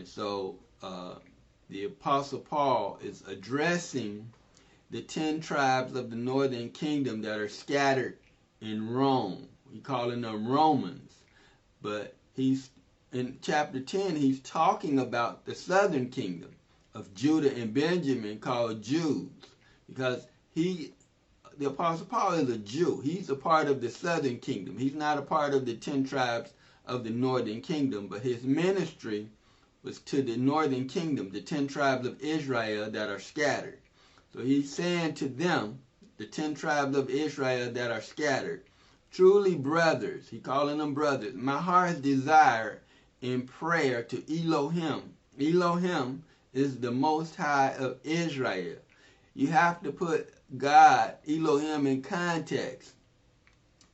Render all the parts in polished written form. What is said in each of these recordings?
And so the Apostle Paul is addressing the 10 tribes of the northern kingdom that are scattered in Rome. He's calling them Romans. But he's in chapter 10, he's talking about the southern kingdom of Judah and Benjamin called Jews. Because the Apostle Paul is a Jew. He's a part of the southern kingdom. He's not a part of the 10 tribes of the northern kingdom. But his ministry was to the northern kingdom, the 10 tribes of Israel that are scattered. So he's saying to them, the 10 tribes of Israel that are scattered, truly brothers, he calling them brothers, my heart's desire in prayer to Elohim. Elohim is the Most High of Israel. You have to put God, Elohim, in context.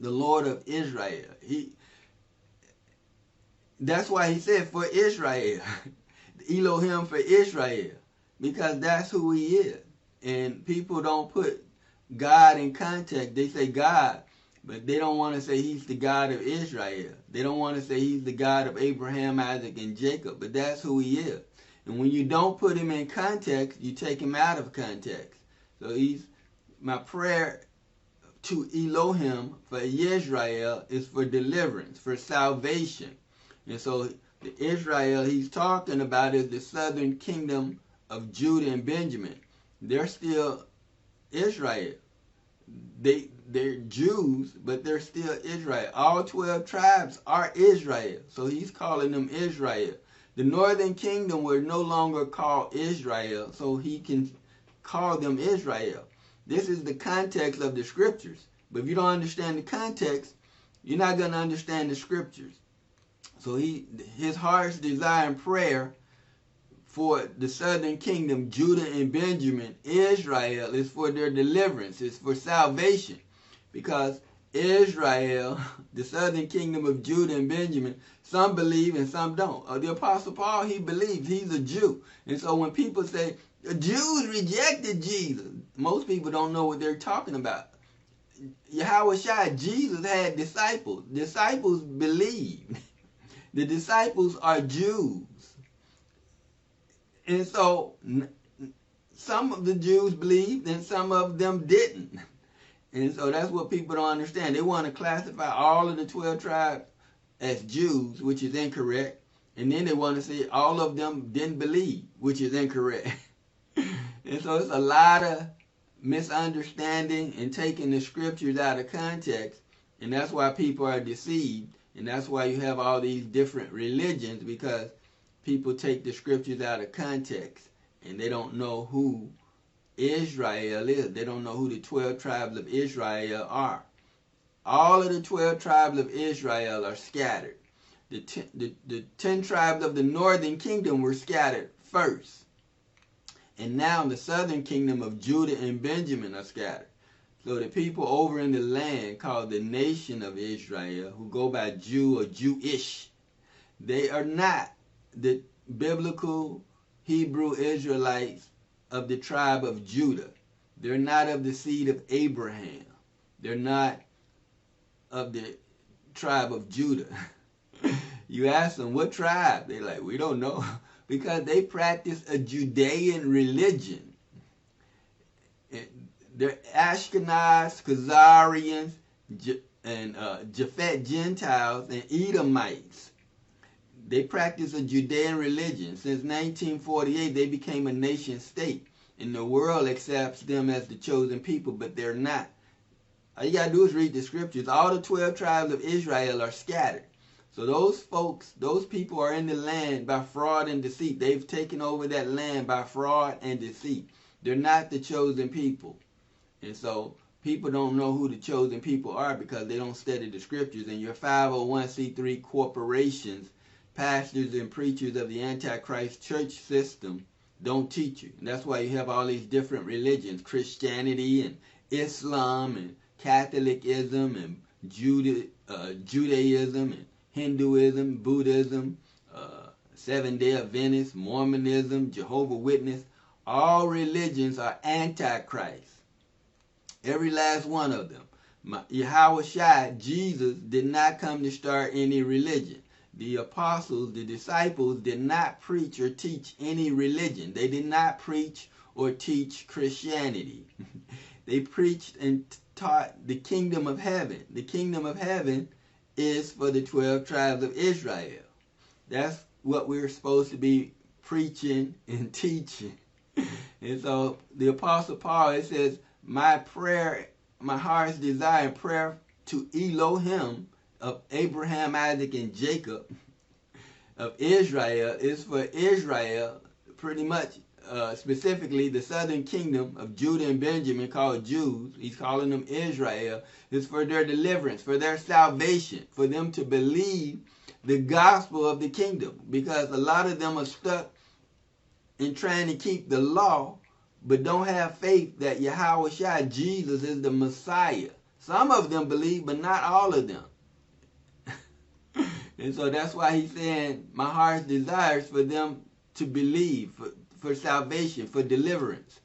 The Lord of Israel. That's why he said for Israel. Elohim for Israel. Because that's who he is. And people don't put God in context. They say God, but they don't want to say he's the God of Israel. They don't want to say he's the God of Abraham, Isaac, and Jacob. But that's who he is. And when you don't put him in context, you take him out of context. So my prayer to Elohim for Israel is for deliverance, for salvation. And so the Israel he's talking about is the southern kingdom of Judah and Benjamin. They're still Israel. They're Jews, but they're still Israel. All 12 tribes are Israel. So he's calling them Israel. The northern kingdom were no longer called Israel, so he can call them Israel. This is the context of the scriptures. But if you don't understand the context, you're not going to understand the scriptures. So his heart's desire and prayer for the southern kingdom, Judah and Benjamin, Israel, is for their deliverance, is for salvation. Because Israel, the southern kingdom of Judah and Benjamin, some believe and some don't. The Apostle Paul, he believes, he's a Jew. And so when people say, the Jews rejected Jesus, most people don't know what they're talking about. Yahawashi, Jesus had disciples. Disciples believed. The disciples are Jews. And so some of the Jews believed and some of them didn't. And so that's what people don't understand. They want to classify all of the 12 tribes as Jews, which is incorrect. And then they want to say all of them didn't believe, which is incorrect. And so it's a lot of misunderstanding and taking the scriptures out of context. And that's why people are deceived. And that's why you have all these different religions, because people take the scriptures out of context and they don't know who Israel is. They don't know who the 12 tribes of Israel are. All of the 12 tribes of Israel are scattered. The 10 tribes of the northern kingdom were scattered first. And now the southern kingdom of Judah and Benjamin are scattered. So the people over in the land called the nation of Israel, who go by Jew or Jewish, they are not the biblical Hebrew Israelites of the tribe of Judah. They're not of the seed of Abraham. They're not of the tribe of Judah. You ask them, what tribe? They're like, we don't know. Because they practice a Judean religion. They're Ashkenaz, Khazarians, and Japhet Gentiles, and Edomites. They practice a Judean religion. Since 1948, they became a nation state. And the world accepts them as the chosen people, but they're not. All you got to do is read the scriptures. All the 12 tribes of Israel are scattered. So those folks, those people are in the land by fraud and deceit. They've taken over that land by fraud and deceit. They're not the chosen people. And so people don't know who the chosen people are because they don't study the scriptures. And your 501c3 corporations, pastors and preachers of the Antichrist church system don't teach you. And that's why you have all these different religions, Christianity and Islam and Catholicism and Judaism and Hinduism, Buddhism, Seventh-day Adventists, Mormonism, Jehovah's Witness. All religions are Antichrist. Every last one of them. Yahawashi, Jesus, did not come to start any religion. the apostles, the disciples, did not preach or teach any religion. They did not preach or teach Christianity. They preached and taught the kingdom of heaven. The kingdom of heaven is for the 12 tribes of Israel. That's what we're supposed to be preaching and teaching. And so the Apostle Paul, it says, my prayer, my heart's desire and prayer to Elohim of Abraham, Isaac, and Jacob of Israel is for Israel, pretty much specifically the southern kingdom of Judah and Benjamin, called Jews. He's calling them Israel. Is for their deliverance, for their salvation, for them to believe the gospel of the kingdom. Because a lot of them are stuck in trying to keep the law, but don't have faith that Yahawashi, Jesus, is the Messiah. Some of them believe, but not all of them. And so that's why he's saying, my heart's desires for them to believe, for salvation, for deliverance.